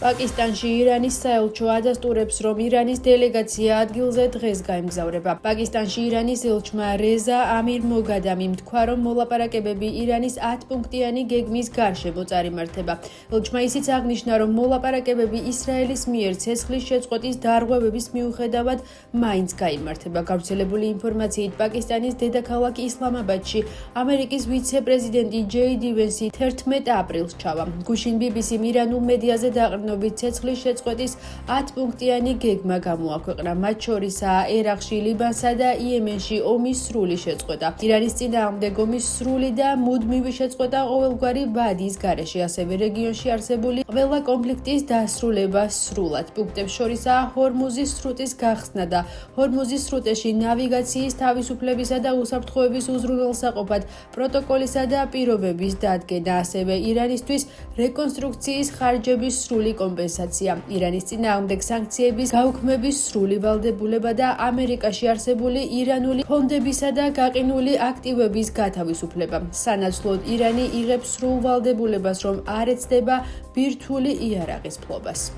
პაკისტანში ირანის საელჩო ადასტურებს, რომ ირანის დელეგაცია ადგილზე დღეს გაემგზავრება. პაკისტანში ირანის ელჩმა რეზა ამირ მოგადამი თქვა, რომ მოლაპარაკებები ირანის 10 პუნქტიანი გეგმის გარშემო წარიმართება. ელჩმა ისიც აღნიშნა, რომ მოლაპარაკებები ისრაელის მიერ ცეცხლის შეწყვეტის დარღვევების მიუხედავად მაინც გაიმართება. გავრცელებული ინფორმაციით, პაკისტანის დედაქალაქ ისლამაბადში ამერიკის ვიცე-პრეზიდენტი ჯეიდი ვენსი 11 აპრილს ჩავა. გუშინ BBC-მ ირანულ მედიაზე დაყრდნობით ცეცხლის შეწყვეტის 10 პუნქტიანი გეგმა გამოაქვეყნა. მათ შორისაა ერაყში, ლიბანსა და იემენში ომის სრული შეწყვეტა. ირანის წინააღმდეგ ომის სრული და მუდმივი შეწყვეტა ყოველგვარი ვადის გარეშე, ასევე რეგიონში არსებული ყველა კონფლიქტის დასრულება სრულად. პუნქტებს შორისაა ჰორმუზის სრუტის გახსნა და ჰორმუზის სრუტეში ნავიგაციის თავისუფლებისა და უსაფრთხოების უზრუნველსაყოფად პროტოკოლისა და პირობების დადგენა, ასევე ირანისთვის რეკონსტრუქციის ხარჯების სრული კომპენსაცია, ირანის წინააღმდეგ სანქციების გაუქმების სრული ვალდებულება და ამერიკაში არსებული ირანული ფონდებისა და გაყინული აქტივების გათავისუფლება. სანაცვლოდ ირანი იღებს სრულ ვალდებულებას, რომ არ ეცდება ბირთვული იარაღის ფლობას.